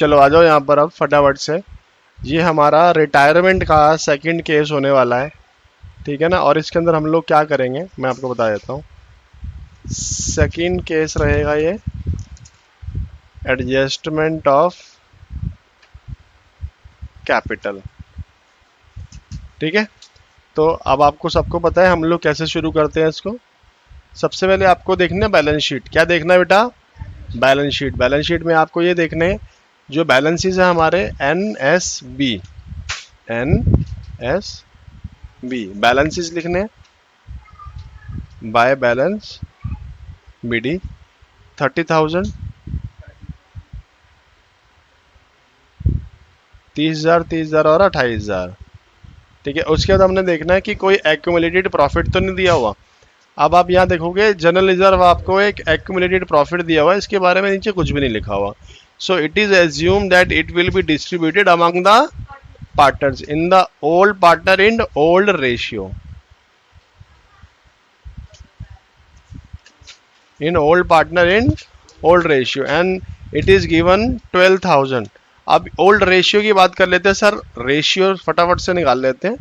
चलो आ जाओ यहाँ पर अब फटाफट से। ये हमारा रिटायरमेंट का सेकंड केस होने वाला है, ठीक है ना। और इसके अंदर हम लोग क्या करेंगे मैं आपको बता देता हूँ। सेकंड केस रहेगा ये एडजस्टमेंट ऑफ कैपिटल, ठीक है। तो अब आपको सबको पता है हम लोग कैसे शुरू करते हैं इसको। सबसे पहले आपको देखना है बैलेंस शीट। क्या देखना है बेटा? Balance sheet. बैलेंस शीट में आपको ये देखने जो बैलेंसेस है हमारे NSB, NSB बैलेंसेस लिखने बाय बैलेंस BD 30,000, 30,000, 30,000 और 28,000, ठीक है। उसके बाद हमने देखना है कि कोई एक्यूमुलेटेड प्रॉफिट तो नहीं दिया हुआ। अब आप यहाँ देखोगे जनरल रिजर्व आपको एक एक्यूमुलेटेड प्रॉफिट दिया हुआ है, इसके बारे में नीचे कुछ भी नहीं लिखा हुआ। So it is assume that it will be distributed among the partners in the old partner in old ratio, in old partner in old ratio and it is given 12,000। अब ओल्ड रेशियो की बात कर लेते हैं sir. Ratio फटाफट से निकाल लेते हैं।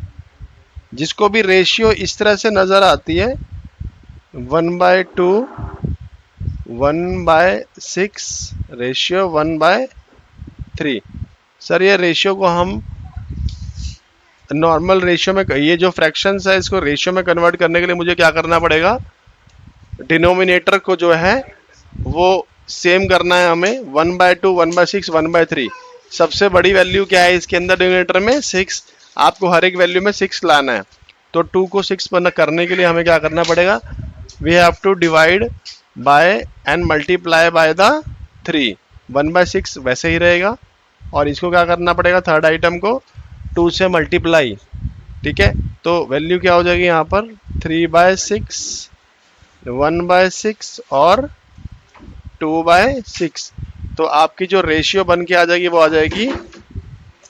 जिसको भी रेशियो इस तरह से नजर आती है 1/2, 1/6, रेशियो 1/3, सर ये रेशियो को हम नॉर्मल रेशियो में, ये जो फ्रैक्शंस है इसको रेशियो में कन्वर्ट करने के लिए मुझे क्या करना पड़ेगा? डिनोमिनेटर को जो है वो सेम करना है हमें। 1/2, 1/6, 1/3। सबसे बड़ी वैल्यू क्या है इसके अंदर? डिनोमिनेटर में 6। आपको हर एक वैल्यू में 6 लाना है। तो 2 को 6 पर करने के लिए हमें क्या करना पड़ेगा? We have to divide by and multiply by the 3। 1/6 वैसे ही रहेगा और इसको क्या करना पड़ेगा? थर्ड आइटम को 2 से मल्टीप्लाई, ठीक है। तो वैल्यू क्या हो जाएगी यहाँ पर? 3/6, 1/6 और 2/6। तो आपकी जो रेशियो बन के आ जाएगी वो आ जाएगी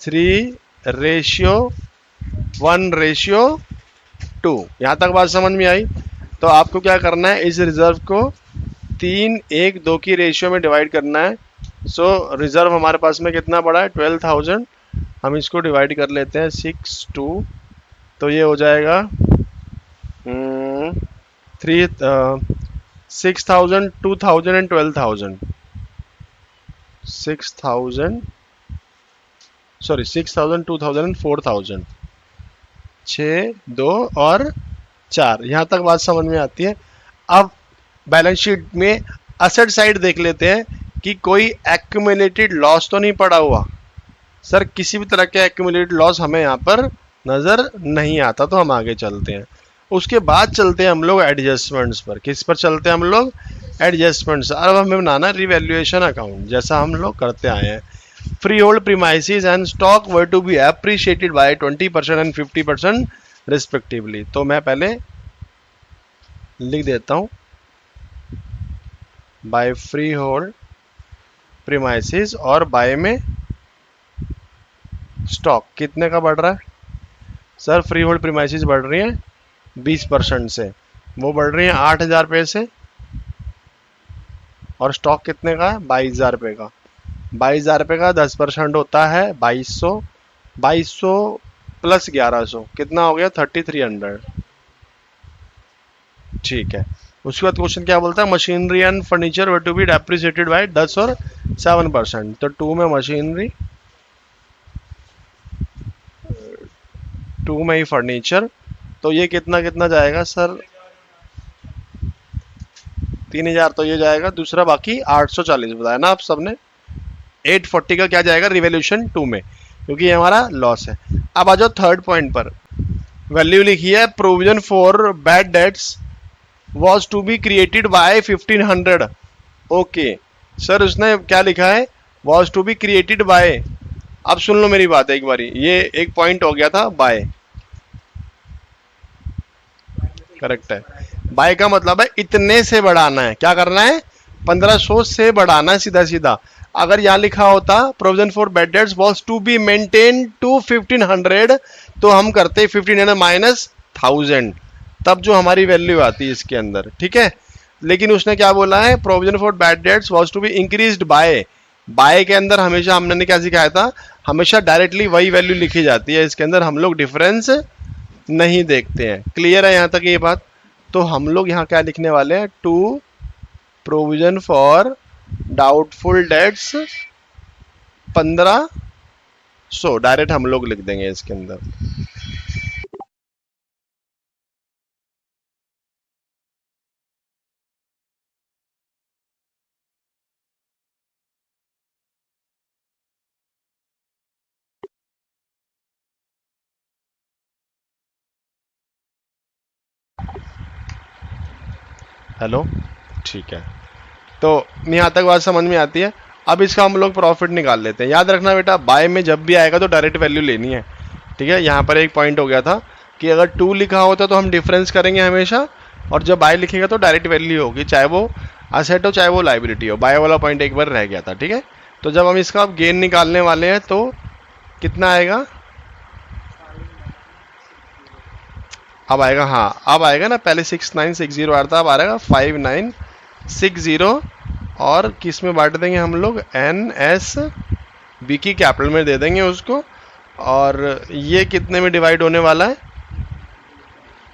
3:1:2। यहाँ तक बात समझ में आई? तो आपको क्या करना है? इस रिजर्व को 3:1:2 की रेशियो में डिवाइड करना है। सो रिजर्व हमारे पास में कितना पड़ा है? 12,000। हम इसको डिवाइड कर लेते हैं 6/2, तो ये हो जाएगा 6,000, 2,000 एंड 12,000। 6,000, 2,000 एंड 4,000। 6, 2 और 4। यहाँ तक बात समझ में आती है। अब बैलेंस शीट में असेट साइड देख लेते हैं कि कोई एक्यूमुलेटेड लॉस तो नहीं पड़ा हुआ। सर किसी भी तरह के एक्यूमुलेटेड लॉस हमें यहाँ पर नजर नहीं आता, तो हम आगे चलते हैं। उसके बाद चलते हैं हम लोग एडजस्टमेंट्स पर। किस पर चलते हैं हम लोग? एडजस्टमेंट्स। अब हमें बनाना रिवैल्यूएशन अकाउंट, जैसा हम लोग करते आए हैं। Free hold premises and stock were to be appreciated by 20% and 50% respectively. तो मैं पहले लिख देता हूं बाय फ्री होल्ड प्रीमाइसेस और बाय में स्टॉक कितने का बढ़ रहा है? सर फ्री होल्ड प्रीमाइसेस बढ़ रही है 20% से, वो बढ़ रही है 8,000 रुपये से। और स्टॉक कितने का है? 22,000 रुपये का। 22,000 रुपये का 10% होता है 2,200। 2,200 प्लस 1,100 कितना हो गया? 3,300, ठीक है। उसके बाद क्वेश्चन क्या बोलता है? Machinery and furniture were to be depreciated by 10 और 7%। तो 2 में मशीनरी, 2 में ही फर्नीचर। तो ये कितना कितना जाएगा सर? 3,000 तो ये जाएगा। दूसरा बाकी 840 बताया ना आप सबने। 840 का क्या जाएगा रिवैल्यूएशन 2 में, क्योंकि ये हमारा लॉस है। अब आ जाओ थर्ड पॉइंट पर। वैल्यू लिखी है provision for bad debts was to be created by 1,500। Okay sir, उसने क्या लिखा है? Was to be created by. अब सुन लो मेरी बात एक बारी, ये एक पॉइंट हो गया था बाय, करेक्ट है। बाय का मतलब है इतने से बढ़ाना है। क्या करना है? 1,500 से बढ़ाना है सीधा सीधा। अगर यहाँ लिखा होता provision for bad debts was to be maintain to 1,500, तो हम करते 1,500 माइनस 1,000, तब जो हमारी वैल्यू आती है इसके अंदर, ठीक है। लेकिन उसने क्या बोला है? Provision for bad debts was to be increased by, by के अंदर हमेशा हमने क्या सिखाया था, हमेशा डायरेक्टली वही वैल्यू लिखी जाती है, इसके अंदर हम लोग डिफरेंस नहीं देखते हैं। क्लियर है यहाँ तक ये बात? तो हम लोग यहाँ क्या लिखने वाले हैं, to provision for doubtful debts 1500 direct हम लोग लिख देंगे इसके अंदर। हेलो, ठीक है। तो यहाँ तक बात समझ में आती है। अब इसका हम लोग प्रॉफिट निकाल लेते हैं। याद रखना बेटा, बाय में जब भी आएगा तो डायरेक्ट वैल्यू लेनी है, ठीक है। यहाँ पर एक पॉइंट हो गया था कि अगर टू लिखा होता तो हम डिफरेंस करेंगे हमेशा, और जब बाय लिखेगा तो डायरेक्ट वैल्यू होगी, चाहे वो असेट हो चाहे वो लाइबिलिटी हो। बाय वाला पॉइंट एक बार रह गया था, ठीक है। तो जब हम इसका अब गेन निकालने वाले हैं तो कितना आएगा, अब आएगा, हाँ अब आएगा ना, पहले 6960 आ रहा था, अब आ रहेगा 5960, और किस में बांट देंगे हम लोग, एन एस बी की कैपिटल में दे देंगे उसको। और ये कितने में डिवाइड होने वाला है,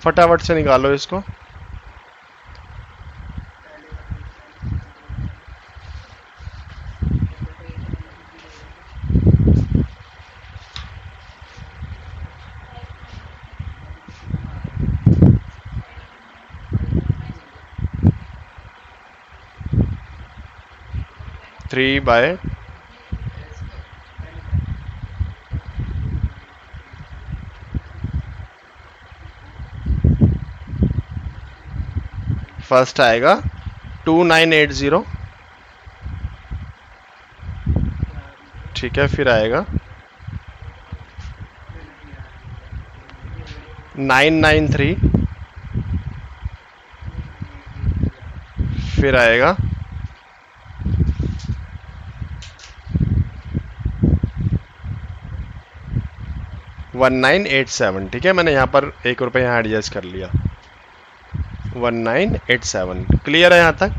फटाफट से निकालो इसको। थ्री बाय फर्स्ट आएगा 2980, ठीक है। फिर आएगा 993, फिर आएगा 1987, ठीक है। मैंने यहाँ पर ₹1 यहाँ एडजस्ट कर लिया, 1987। क्लियर है यहाँ तक?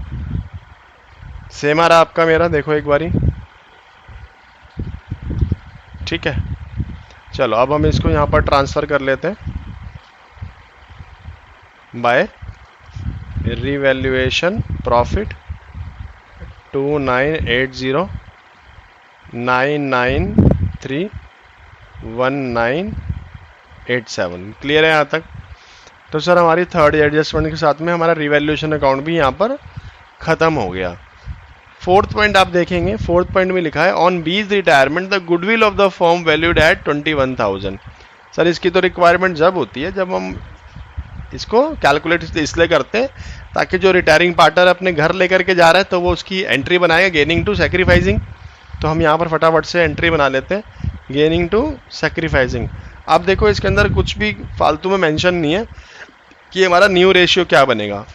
सेम आ रहा आपका मेरा, देखो एक बारी, ठीक है। चलो अब हम इसको यहाँ पर ट्रांसफ़र कर लेते हैं बाय रिवैल्यूएशन प्रॉफिट 2980 993 1987। क्लियर है यहाँ तक? तो सर हमारी थर्ड एडजस्टमेंट के साथ में हमारा रिवैल्यूएशन अकाउंट भी यहाँ पर ख़त्म हो गया। फोर्थ पॉइंट आप देखेंगे, फोर्थ पॉइंट में लिखा है ऑन बीज retirement the goodwill of the firm valued at 21,000। Sir इसकी तो रिक्वायरमेंट जब होती है जब हम इसको कैलकुलेट इसलिए करते हैं ताकि जो रिटायरिंग पार्टनर अपने घर लेकर के जा रहा है तो वो उसकी एंट्री बनाएगा गेनिंग टू सेक्रीफाइसिंग। तो हम यहाँ पर फटाफट से एंट्री बना लेते हैं, गेनिंग टू सेक्रीफाइसिंग। अब देखो इसके अंदर कुछ भी फालतू में मेंशन नहीं है कि हमारा न्यू रेशियो क्या बनेगा।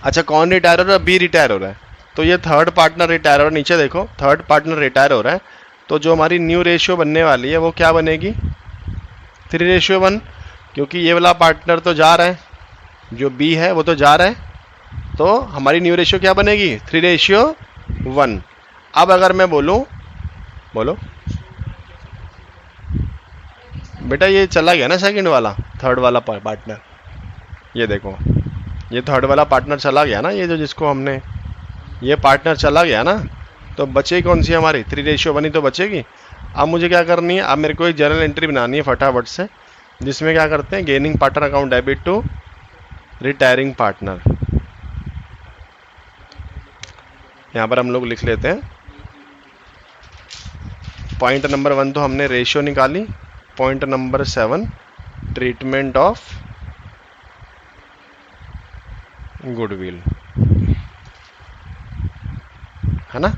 अच्छा, कौन रिटायर हो रहा है? बी रिटायर हो रहा है, तो ये थर्ड पार्टनर रिटायर हो रहा है। नीचे देखो, थर्ड पार्टनर रिटायर हो रहा है, तो जो हमारी न्यू रेशियो बनने वाली है वो क्या बनेगी, 3:1, क्योंकि ये वाला पार्टनर तो जा रहा है, जो बी है वो तो जा रहा है, तो हमारी न्यू रेशियो क्या बनेगी, 3:1। अब अगर मैं बोलूँ, बोलो बेटा, ये चला गया ना सेकंड वाला, थर्ड वाला पार्टनर, ये देखो ये थर्ड वाला पार्टनर चला गया ना, ये जो जिसको हमने, ये पार्टनर चला गया ना, तो बचेगी कौन सी हमारी, 3:1 ही तो बचेगी। अब मुझे क्या करनी है, अब मेरे को एक जर्नल एंट्री बनानी है फटाफट से, जिसमें क्या करते हैं, gaining partner account debit to retiring partner. यहाँ पर हम लोग लिख लेते हैं पॉइंट नंबर 1 तो हमने रेशियो निकाली, point number 7 treatment of goodwill, है ना।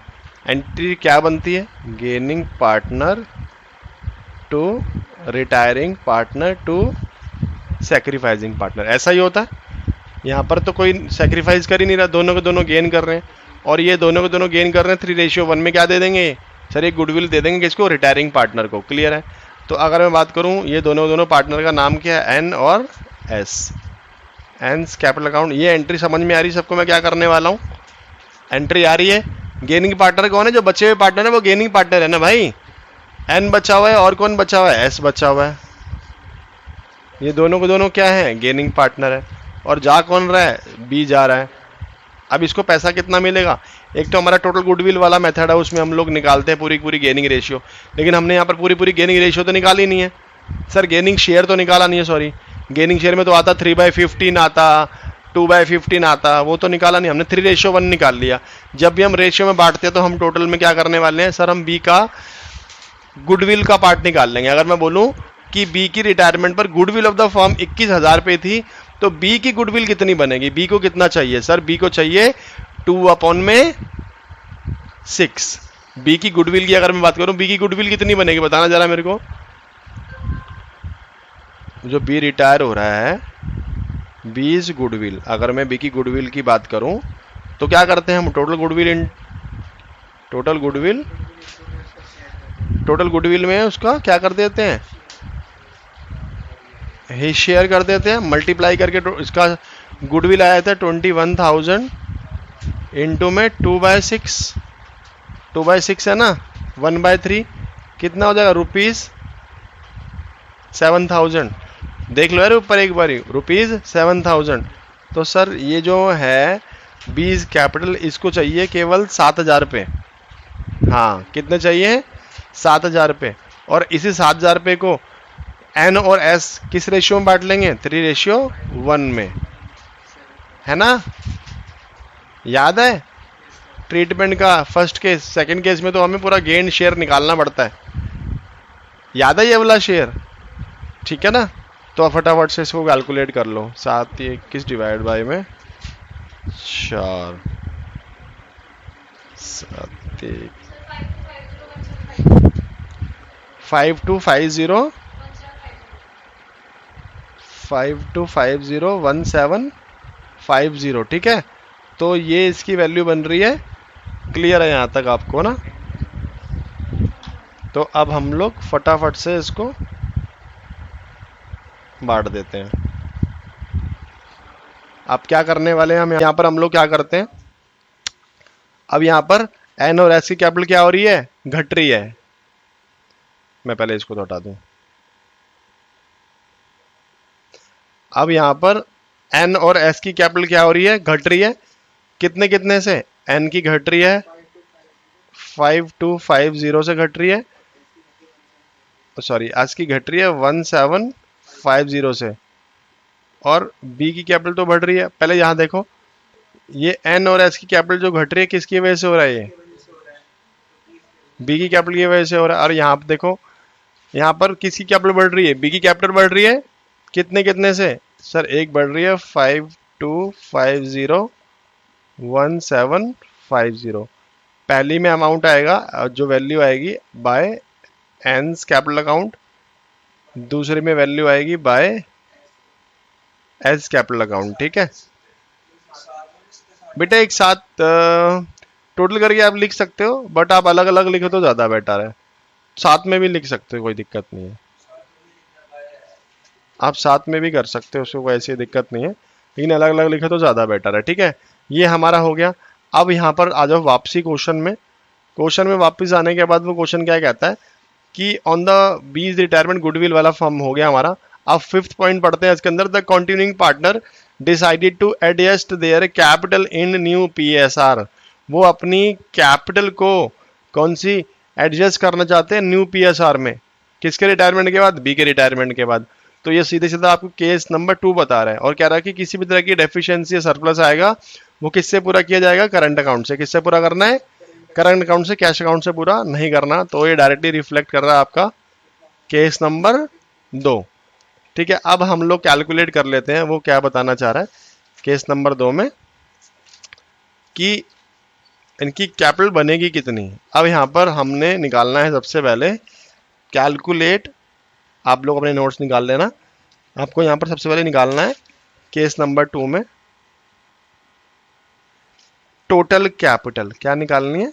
एंट्री क्या बनती है, gaining partner to retiring partner to sacrificing partner, ऐसा ही होता है। यहाँ पर तो कोई सेक्रीफाइस कर ही नहीं रहा, दोनों के दोनों गेन कर रहे हैं, और ये दोनों के दोनों गेन कर रहे हैं। 3:1 में क्या दे देंगे सर, एक गुडविल दे देंगे किसको, रिटायरिंग पार्टनर को। क्लियर है? तो अगर मैं बात करूँ, ये दोनों पार्टनर का नाम क्या है, एन और एस, एन कैपिटल अकाउंट। ये एंट्री समझ में आ रही है सबको, मैं क्या करने वाला हूँ, एंट्री आ रही है। गेनिंग पार्टनर कौन है? जो बचे हुए पार्टनर है वो गेनिंग पार्टनर है ना भाई। एन बचा हुआ है और कौन बचा हुआ है? एस बचा हुआ है। ये दोनों को दोनों क्या है? गेनिंग पार्टनर है। और जा कौन रहा है? बी जा रहा है। अब इसको पैसा कितना मिलेगा? एक तो हमारा टोटल गुडविल वाला मेथड है, उसमें हम लोग निकालते हैं पूरी पूरी गेनिंग रेशियो, लेकिन हमने यहाँ पर पूरी पूरी गेनिंग रेशियो तो निकाली नहीं है सर। गेनिंग शेयर तो निकाला नहीं है, सॉरी। गेनिंग शेयर में तो आता 3/15 आता, 2/15 आता, वो तो निकाला नहीं हमने। 3:1 निकाल लिया। जब भी हम रेशियो में बांटते हैं तो हम टोटल में क्या करने वाले हैं सर? हम बी का गुडविल का पार्ट निकाल लेंगे। अगर मैं बोलूं कि बी की रिटायरमेंट पर गुडविल ऑफ द फर्म 21,000 पे थी, तो बी की गुडविल कितनी बनेगी? बी को कितना चाहिए सर? बी को चाहिए 2/6। बी की गुडविल की अगर मैं बात करूं, बी की गुडविल कितनी बनेगी बताना जरा मेरे को। जो बी रिटायर हो रहा है, बीज गुडविल, अगर मैं बी की गुडविल की बात करूं तो क्या करते हैं हम? टोटल गुडविल में उसका क्या कर देते हैं? ही शेयर कर देते हैं, मल्टीप्लाई करके इसका गुडविल आया था 21,000 इंटू में 2/6। 2/6 है ना, 1/3 कितना हो जाएगा? ₹7,000। देख लो यार ऊपर एक बारी, ₹7,000। तो सर ये जो है बीज कैपिटल, इसको चाहिए केवल 7,000 पे। हाँ कितने चाहिए? 7,000 पे। और इसी 7,000 पे को एन और एस किस रेशियो में बांट लेंगे? 3:1 में, है ना? याद है ट्रीटमेंट का फर्स्ट केस? सेकंड केस में तो हमें पूरा गेन शेयर निकालना पड़ता है। याद है ये वाला शेयर? ठीक है ना? तो आप फटाफट से इसको कैलकुलेट कर लो। 721 डिवाइड बाई में 4, 5250 ठीक है। तो ये इसकी वैल्यू बन रही है। क्लियर है यहाँ तक आपको ना? तो अब हम लोग फटाफट से इसको बांट देते हैं। अब क्या करने वाले हैं हम यहाँ पर? हम लोग क्या करते हैं, अब यहाँ पर एन और एस की कैपिटल क्या हो रही है? घट रही है। मैं पहले इसको तो हटा दूं। अब यहाँ पर एन और एस की कैपिटल क्या हो रही है? घट रही है। कितने कितने से? एन की घट रही है 5250 से घट रही है, सॉरी एस की घट रही है 1750 से, और बी की कैपिटल तो बढ़ रही है। पहले यहाँ देखो, ये एन और एस की कैपिटल जो घट रही है किसकी वजह से हो रहा है? ये बी की कैपिटल की वजह से हो रहा है। और यहाँ पर देखो, यहाँ पर किसकी कैपिटल बढ़ रही है? बी की कैपिटल बढ़ रही है। कितने कितने से सर? एक बढ़ रही है 5250 1750। पहली में अमाउंट आएगा, जो वैल्यू आएगी बाय एन्स कैपिटल अकाउंट, दूसरे में वैल्यू आएगी बाय एस कैपिटल अकाउंट। ठीक है बेटा, एक साथ टोटल करके आप लिख सकते हो, बट आप अलग अलग लिखो तो ज्यादा बेटर है। साथ में भी लिख सकते हो, कोई दिक्कत नहीं है। आप साथ में भी कर सकते हो, उसको कोई ऐसी दिक्कत नहीं है, लेकिन अलग अलग लिखो तो ज्यादा बेटर है। ठीक है, ये हमारा हो गया। अब यहाँ पर आ जाओ वापसी क्वेश्चन में। क्वेश्चन में वापस आने के बाद वो क्वेश्चन क्या कहता है कि on the bees retirement goodwill वाला फॉर्म हो गया हमारा। अब 5th पॉइंट पढ़ते हैं इसके अंदर। The continuing partner decided to adjust their capital in new PSR. वो अपनी कैपिटल को कौन सी एडजस्ट करना चाहते हैं? न्यू पीएसआर में। किसके रिटायरमेंट के बाद? बी के रिटायरमेंट के बाद। तो ये सीधे सीधा आपको केस नंबर 2 बता रहा है, और कह रहा है कि किसी भी तरह की डेफिशिएंसी या सरप्लस आएगा वो किससे पूरा किया जाएगा? करंट अकाउंट से। किससे पूरा करना है? करंट अकाउंट से, कैश अकाउंट से पूरा नहीं करना। तो ये डायरेक्टली रिफ्लेक्ट कर रहा है आपका केस नंबर 2। ठीक है, अब हम लोग कैलकुलेट कर लेते हैं वो क्या बताना चाह रहा है केस नंबर 2 में, कि इनकी कैपिटल बनेगी कितनी। अब यहाँ पर हमने निकालना है सबसे पहले कैलकुलेट, आप लोग अपने नोट्स निकाल लेना। आपको यहाँ पर सबसे पहले निकालना है केस नंबर 2 में टोटल कैपिटल। क्या निकालनी है?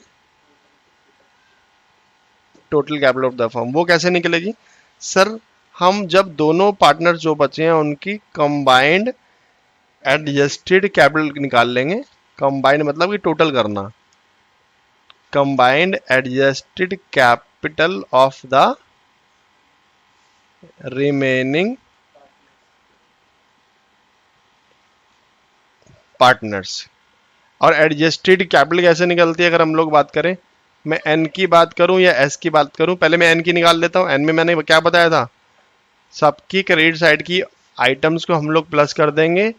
Total capital of the firm. वो कैसे निकलेगी सर? हम जब दोनों पार्टनर जो बचे हैं उनकी कंबाइंड एडजस्टेड कैपिटल निकाल लेंगे। कंबाइंड मतलब कि टोटल करना। combined adjusted capital of the remaining partners। और एडजस्टेड कैपिटल कैसे निकलती है अगर हम लोग बात करें, मैं एन की बात करूं या एस की बात करूं, पहले मैं एन की निकाल लेता हूं। एन में मैंने क्या बताया था, सबकी क्रेडिट साइड की आइटम्स को हम लोग प्लस कर देंगे,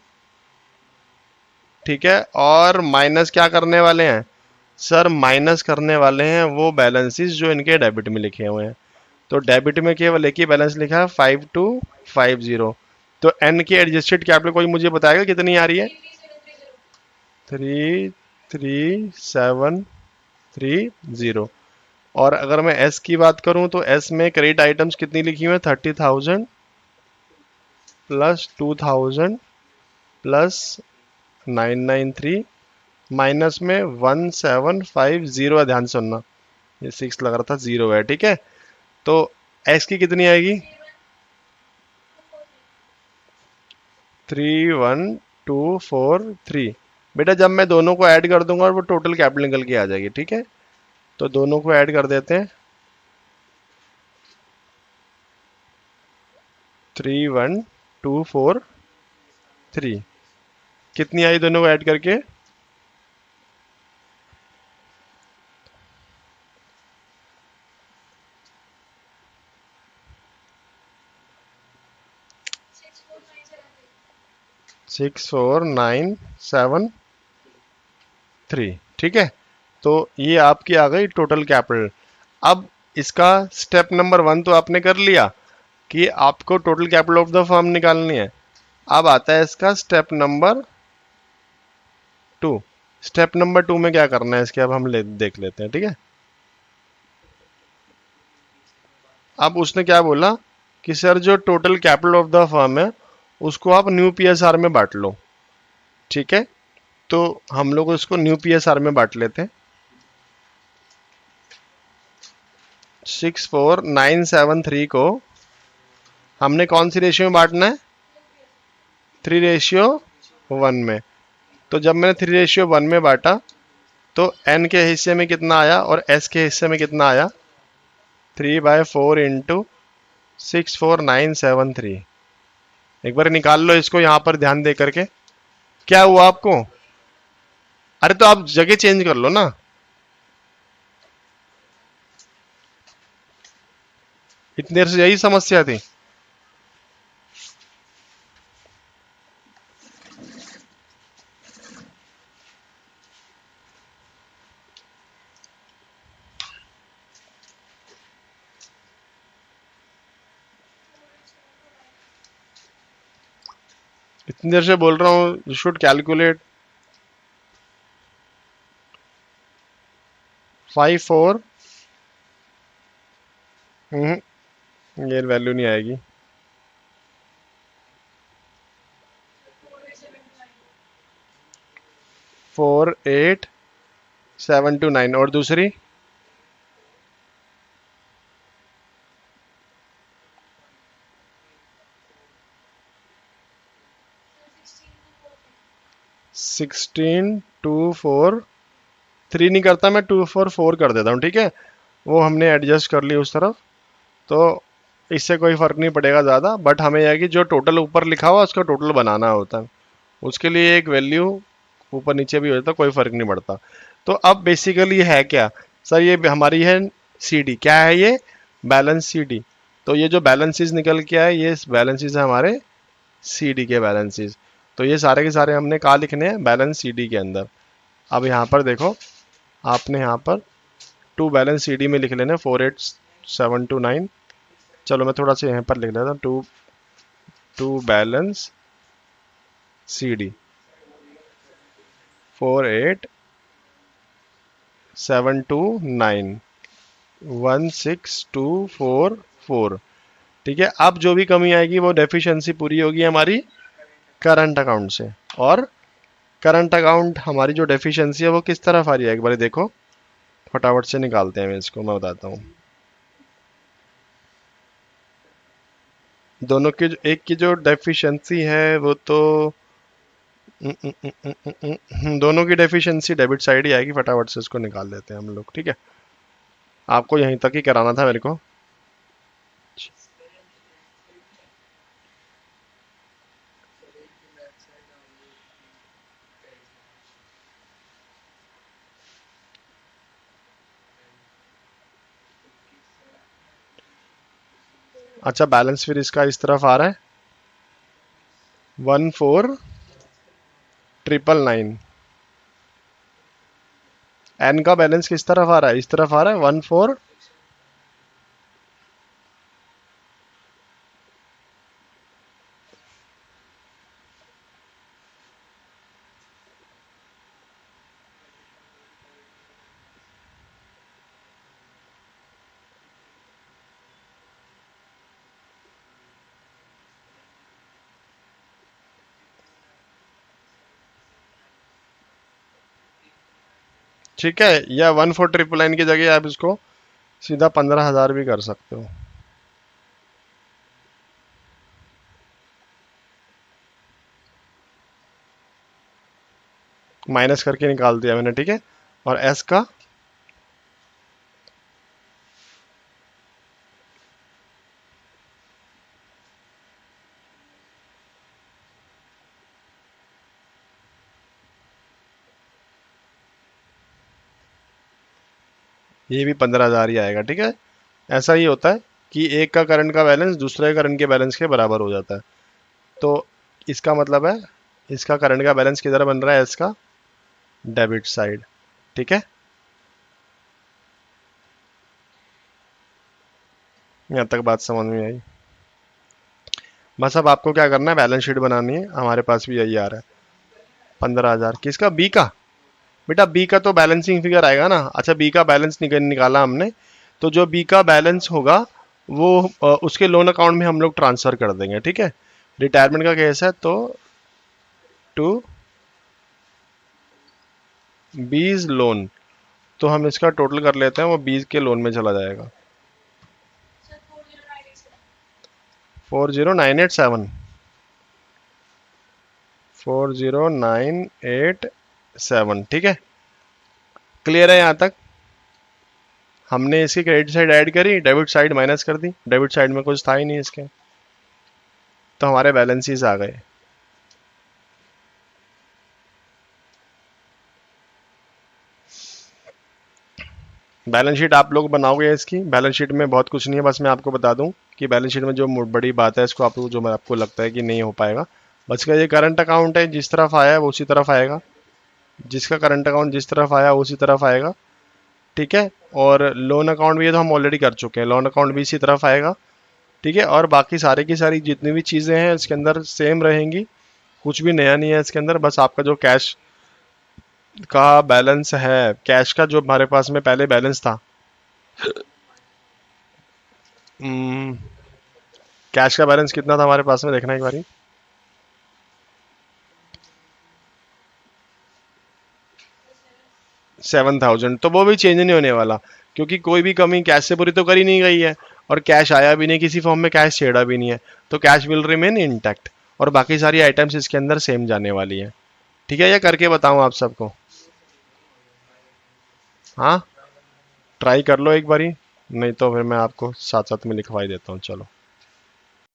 ठीक है, और माइनस क्या करने वाले हैं सर, माइनस करने वाले हैं वो बैलेंसेस जो इनके डेबिट में लिखे हुए हैं। तो डेबिट में केवल एक ही बैलेंस लिखा है 5250। तो एन की एडजस्टेड कैपिटल कोई मुझे बताएगा कितनी आ रही है, 33730। और अगर मैं एस की बात करूं तो एस में क्रेडिट आइटम्स कितनी लिखी हुई है, 30,000 प्लस 2000 प्लस 993 माइनस में 1750 है। ध्यान से सुनना, ये 6 लग रहा था, 0 है, ठीक है। तो एस की कितनी आएगी, 31243। बेटा जब मैं दोनों को ऐड कर दूंगा वो टोटल कैपिटल निकल के आ जाएगी, ठीक है। तो दोनों को ऐड कर देते हैं, 31243 कितनी आई दोनों को ऐड करके, 64973, ठीक है। तो ये आपकी आ गई टोटल कैपिटल। अब इसका स्टेप नंबर 1 तो आपने कर लिया कि आपको total capital of the firm निकालनी है। अब आता है इसका स्टेप नंबर 2। स्टेप नंबर 2 में क्या करना है इसके, अब हम देख लेते हैं, ठीक है। अब उसने क्या बोला कि सर जो total capital of the firm है उसको आप न्यू पीएसआर में बांट लो, ठीक है। तो हम लोग उसको न्यू पीएसआर में बांट लेते हैं। 64973 को हमने कौन सी रेशियो में बांटना है, 3:1 में। तो जब मैंने 3:1 में बांटा तो एन के हिस्से में कितना आया और एस के हिस्से में कितना आया, 3/4 इंटू 64973। एक बार निकाल लो इसको यहां पर ध्यान दे करके, क्या हुआ आपको, अरे तो आप जगह चेंज कर लो ना, इतनी देर से यही समस्या थी। इतनी देर से बोल रहा हूं यू शुड कैलकुलेट 54। ये वैल्यू नहीं आएगी, 48729। और दूसरी सिक्सटीन 243 नहीं करता, मैं 244 कर देता हूँ, ठीक है। वो हमने एडजस्ट कर लिया उस तरफ, तो इससे कोई फर्क नहीं पड़ेगा ज़्यादा। बट हमें यह है कि जो टोटल ऊपर लिखा हुआ उसका टोटल बनाना होता है, उसके लिए एक वैल्यू ऊपर नीचे भी हो जाता, कोई फर्क नहीं पड़ता। तो अब बेसिकली है क्या सर, ये हमारी है सीडी, क्या है ये, बैलेंस सीडी। तो ये जो बैलेंसेस निकल के आए ये बैलेंसेस है हमारे सीडी के बैलेंसेस। तो ये सारे के सारे हमने कहाँ लिखने हैं, बैलेंस सीडी के अंदर। अब यहाँ पर देखो, आपने यहाँ पर टू बैलेंस सीडी में लिख लेना 48729। चलो मैं थोड़ा सा यहाँ पर लिख लेता हूँ, टू बैलेंस सीडी 48729 16244, ठीक है। अब जो भी कमी आएगी वो डेफिशिएंसी पूरी होगी हमारी करंट अकाउंट से। और करंट अकाउंट हमारी जो डेफिशिएंसी है वो किस तरफ आ रही है, एक बार देखो, फटाफट से निकालते हैं, मैं इसको मैं बताता हूँ। दोनों की एक की जो डेफिशिएंसी है वो तो दोनों की डेफिशिएंसी डेबिट साइड ही आएगी, फटाफट से इसको निकाल लेते हैं हम लोग, ठीक है। आपको यहीं तक ही कराना था मेरे को। अच्छा, बैलेंस फिर इसका इस तरफ आ रहा है 14,999। एन का बैलेंस किस तरफ आ रहा है, इस तरफ आ रहा है 14। ठीक है, या 14,999 की जगह आप इसको सीधा 15,000 भी कर सकते हो। माइनस करके निकाल दिया मैंने, ठीक है। और एस का ये भी 15,000 ही आएगा, ठीक है। ऐसा ही होता है कि एक का करंट का बैलेंस दूसरे करंट के बैलेंस के बराबर हो जाता है। तो इसका मतलब है इसका करंट का बैलेंस किधर बन रहा है, इसका डेबिट साइड, ठीक है। यहाँ तक बात समझ में आई। बस अब आपको क्या करना है, बैलेंस शीट बनानी है। हमारे पास भी यही आ रहा है 15,000। किसका, बी का? बेटा बी का तो बैलेंसिंग फिगर आएगा ना। अच्छा, बी का बैलेंस निकाला हमने, तो जो बी का बैलेंस होगा वो उसके लोन अकाउंट में हम लोग ट्रांसफर कर देंगे, ठीक है। रिटायरमेंट का केस है तो टू बीज लोन, तो हम इसका टोटल कर लेते हैं, वो बीज के लोन में चला जाएगा 40987। 40987, ठीक है। क्लियर है यहाँ तक? हमने इसकी क्रेडिट साइड ऐड करी, डेबिट साइड माइनस कर दी, डेबिट साइड में कुछ था ही नहीं इसके, तो हमारे बैलेंसेस आ गए। बैलेंस शीट आप लोग बनाओगे, इसकी बैलेंस शीट में बहुत कुछ नहीं है, बस मैं आपको बता दूं कि बैलेंस शीट में जो बड़ी बात है इसको आप जो मैं आपको लगता है कि नहीं हो पाएगा, बस का ये करंट अकाउंट है, जिस तरफ आया है वो उसी तरफ आएगा, जिसका करंट अकाउंट जिस तरफ आया उसी तरफ आएगा, ठीक है। और लोन अकाउंट भी ये तो हम ऑलरेडी कर चुके हैं, लोन अकाउंट भी इसी तरफ आएगा, ठीक है। और बाकी सारे की सारी जितनी भी चीज़ें हैं इसके अंदर सेम रहेंगी, कुछ भी नया नहीं है इसके अंदर। बस आपका जो कैश का बैलेंस है, कैश का जो हमारे पास में पहले बैलेंस था, कैश का बैलेंस कितना था हमारे पास में, देखना एक बारी। 7,000, तो वो भी चेंज नहीं होने वाला, क्योंकि कोई भी कमी कैश से पूरी तो करी नहीं गई है, और कैश आया भी नहीं, किसी फॉर्म में कैश छेड़ा भी नहीं है, तो कैश विल रिमेन इंटैक्ट, और बाकी सारी आइटम्स इसके अंदर सेम जाने वाली है, ठीक है। ये करके बताऊं आप सबको? हाँ, ट्राई कर लो एक बारी, नहीं तो फिर मैं आपको साथ साथ में लिखवाई देता हूँ, चलो।